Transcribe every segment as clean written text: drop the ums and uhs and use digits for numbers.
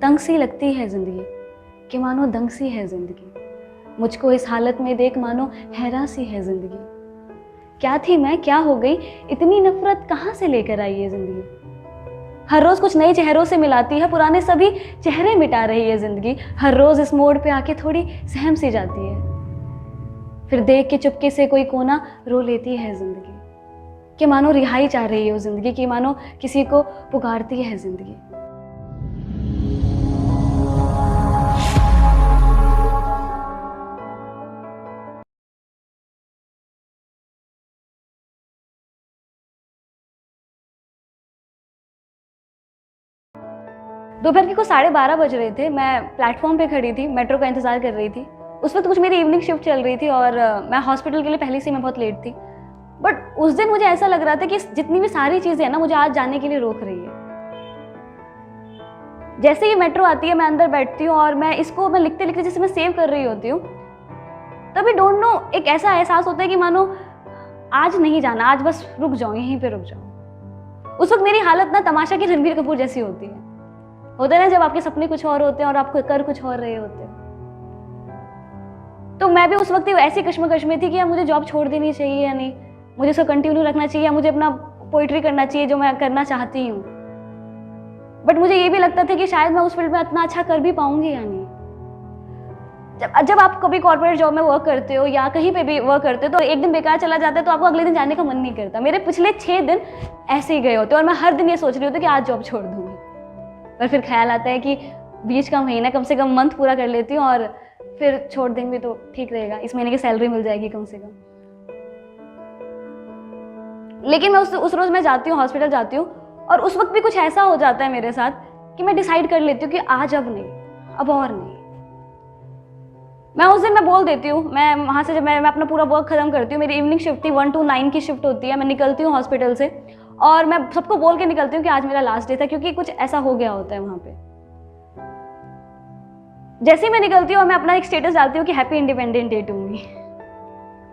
तंग सी लगती है जिंदगी कि मानो दंग सी है जिंदगी। मुझको इस हालत में देख मानो हैरान सी है जिंदगी। क्या थी मैं, क्या हो गई, इतनी नफरत कहाँ से लेकर आई है जिंदगी। हर रोज कुछ नए चेहरों से मिलाती है, पुराने सभी चेहरे मिटा रही है जिंदगी। हर रोज इस मोड़ पे आके थोड़ी सहम सी जाती है, फिर देख के चुपके से कोई कोना रो लेती है जिंदगी कि मानो रिहाई चाह रही है वो जिंदगी, कि मानो किसी को पुकारती है जिंदगी। दोपहर के कुछ 12:30 बज रहे थे। मैं प्लेटफॉर्म पे खड़ी थी, मेट्रो का इंतजार कर रही थी। उस वक्त कुछ मेरी इवनिंग शिफ्ट चल रही थी और मैं हॉस्पिटल के लिए पहले से मैं बहुत लेट थी। बट उस दिन मुझे ऐसा लग रहा था कि जितनी भी सारी चीजें हैं ना, मुझे आज जाने के लिए रोक रही है। जैसे ही मेट्रो आती है, मैं अंदर बैठती हूँ और मैं लिखते लिखते जैसे मैं सेव कर रही होती हूँ, तभी डोंट नो एक ऐसा एहसास होता है कि मानो आज नहीं जाना, आज बस रुक जाओ, यहीं पे रुक जाओ। उस वक्त मेरी हालत ना तमाशा की रणबीर कपूर जैसी होती है। होता है ना, जब आपके सपने कुछ और होते हैं और आप कर कुछ और रहे होते हैं। तो मैं भी उस वक्त ऐसी कश्मकश में थी कि यार मुझे जॉब छोड़ देनी चाहिए या नहीं, मुझे उसको कंटिन्यू रखना चाहिए या मुझे अपना पोइट्री करना चाहिए जो मैं करना चाहती हूँ। बट मुझे ये भी लगता था कि शायद मैं उस फील्ड में इतना अच्छा कर भी पाऊंगी या नहीं। जब आप कभी कॉर्पोरेट जॉब में वर्क करते हो या कहीं पे भी वर्क करते हो तो एक दिन बेकार चला जाता है तो आपको अगले दिन जाने का मन नहीं करता। मेरे पिछले 6 दिन ऐसे ही गए होते और मैं हर दिन ये सोच रही होती कि आज जॉब छोड़ दूंगी। पर फिर ख्याल आता है कि बीच का महीना कम से कम मंथ पूरा कर लेती हूँ और फिर छोड़ देंगे तो ठीक रहेगा, इस महीने की सैलरी मिल जाएगी कम से कम। लेकिन मैं उस रोज मैं जाती हूँ, हॉस्पिटल जाती हूँ और उस वक्त भी कुछ ऐसा हो जाता है मेरे साथ कि मैं डिसाइड कर लेती हूँ कि आज अब नहीं, अब और नहीं। मैं उस दिन मैं बोल देती हूँ, मैं वहाँ से जब मैं अपना पूरा वर्क खत्म करती हूँ, मेरी इवनिंग शिफ्ट थी, 1 to 9 की शिफ्ट होती है। मैं निकलती हूँ हॉस्पिटल से और मैं सबको बोल के निकलती हूँ कि आज मेरा लास्ट डे था, क्योंकि कुछ ऐसा हो गया होता है वहाँ पे। जैसे ही मैं निकलती हूँ और मैं अपना एक स्टेटस डालती हूँ कि happy independent day to me.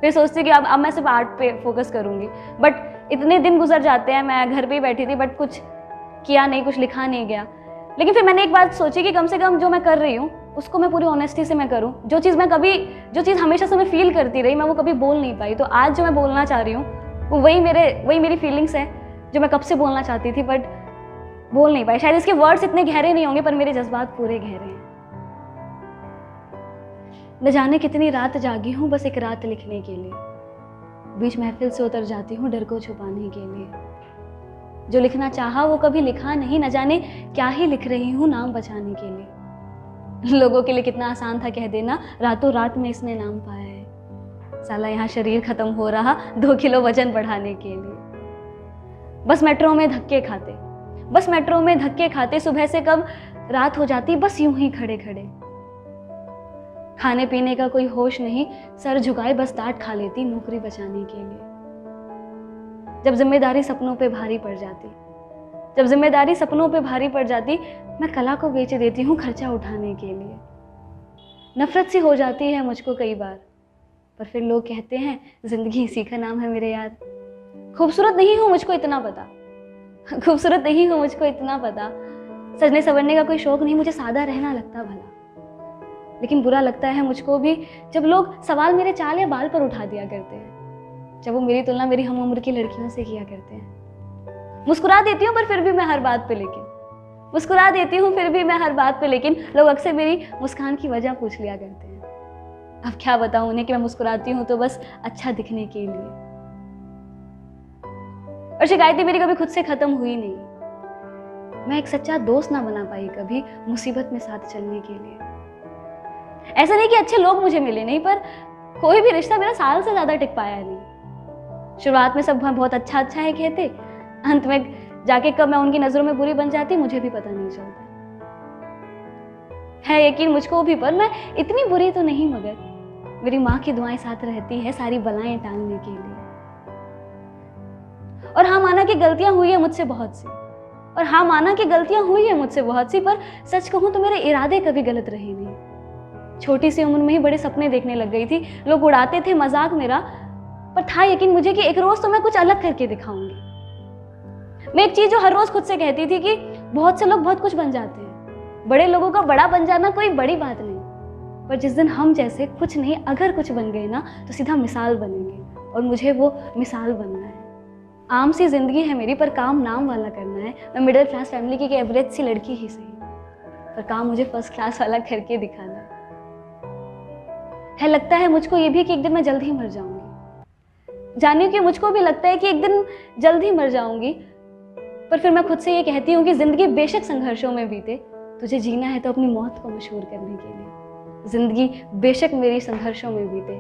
फिर सोचती हूँ कि अब मैं सिर्फ आर्ट पे फोकस करूँगी। बट इतने दिन गुजर जाते हैं, मैं घर पे ही बैठी थी बट कुछ किया नहीं, कुछ लिखा नहीं गया। लेकिन फिर मैंने एक बात सोची कि कम से कम जो मैं कर रही हूँ उसको मैं पूरी ऑनेस्टी से मैं करूँ। जो चीज़ हमेशा से मैं फील करती रही, मैं वो कभी बोल नहीं पाई। तो आज जो मैं बोलना चाह रही हूँ वो वही मेरी फीलिंग्स है जो मैं कब से बोलना चाहती थी बट बोल नहीं पाई। शायद इसके वर्ड्स इतने गहरे नहीं होंगे पर मेरे जज्बात पूरे गहरे हैं। न जाने कितनी रात जागी हूँ बस एक रात लिखने के लिए, बीच महफिल से उतर जाती हूँ डर को छुपाने के लिए। जो लिखना चाहा वो कभी लिखा नहीं, न जाने क्या ही लिख रही हूँ नाम बचाने के लिए। लोगों के लिए कितना आसान था कह देना रातों रात में इसने नाम पाया है। साला यहाँ शरीर खत्म हो रहा 2 किलो वजन बढ़ाने के लिए। बस मेट्रो में धक्के खाते सुबह से कब रात हो जाती बस यूं ही खड़े खड़े। खाने पीने का कोई होश नहीं, सर झुकाए बस डांट खा लेती नौकरी बचाने के लिए। जब जिम्मेदारी सपनों पे भारी पड़ जाती मैं कला को बेच देती हूँ खर्चा उठाने के लिए। नफरत सी हो जाती है मुझको कई बार, पर फिर लोग कहते हैं जिंदगी इसी का नाम है मेरे यार। खूबसूरत नहीं हूँ मुझको इतना पता, सजने संवरने का कोई शौक नहीं, मुझे सादा रहना लगता भला। लेकिन बुरा लगता है मुझको भी जब लोग सवाल मेरे चाल या बाल पर उठा दिया करते हैं, जब वो मेरी तुलना मेरी हम उम्र की लड़कियों से किया करते हैं। मुस्कुरा देती हूँ फिर भी मैं हर बात पे लेकिन लोग अक्सर मेरी मुस्कान की वजह पूछ लिया करते हैं। अब क्या बताऊं उन्हें कि मैं मुस्कुराती हूँ तो बस अच्छा दिखने के लिए। और शिकायतें मेरी कभी खुद से खत्म हुई नहीं। मैं एक सच्चा दोस्त ना बना पाई कभी मुसीबत में साथ चलने के लिए। ऐसा नहीं कि अच्छे लोग मुझे मिले नहीं, पर कोई भी रिश्ता मेरा साल से ज्यादा टिक पाया नहीं। शुरुआत में सब बहुत अच्छा है कहते, अंत में जाके कब मैं उनकी नजरों में बुरी बन जाती मुझे भी पता नहीं चलता है। यकीन मुझको भी, पर मैं इतनी बुरी तो नहीं, मगर मेरी माँ की दुआएं साथ रहती है सारी बलाएं टालने के लिए। और हाँ माना कि गलतियां हुई है मुझसे बहुत सी, पर सच कहूं तो मेरे इरादे कभी गलत रहे नहीं। छोटी सी उम्र में ही बड़े सपने देखने लग गई थी, लोग उड़ाते थे मजाक मेरा, पर था यकीन मुझे कि एक रोज तो मैं कुछ अलग करके दिखाऊंगी। मैं एक चीज जो हर रोज खुद से कहती थी कि बहुत से लोग बहुत कुछ बन जाते हैं, बड़े लोगों का बड़ा बन जाना कोई बड़ी बात नहीं, पर जिस दिन हम जैसे कुछ नहीं अगर कुछ बन गए ना तो सीधा मिसाल बनेंगे, और मुझे वो मिसाल बनना है। आम सी जिंदगी है मेरी, पर काम नाम वाला करना है। मैं मिडिल क्लास फैमिली की एक एवरेज सी लड़की ही सही, पर काम मुझे फर्स्ट क्लास वाला करके दिखाना है। लगता है मुझको ये भी कि एक दिन मैं जल्द ही मर जाऊंगी। जानिए कि मुझको भी लगता है कि एक दिन जल्द ही मर जाऊंगी, पर फिर मैं खुद से ये कहती हूँ कि जिंदगी बेशक संघर्षों में बीते, तुझे जीना है तो अपनी मौत को मशहूर करने के लिए। जिंदगी बेशक मेरी संघर्षों में बीते,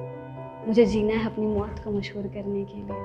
मुझे जीना है अपनी मौत को मशहूर करने के लिए।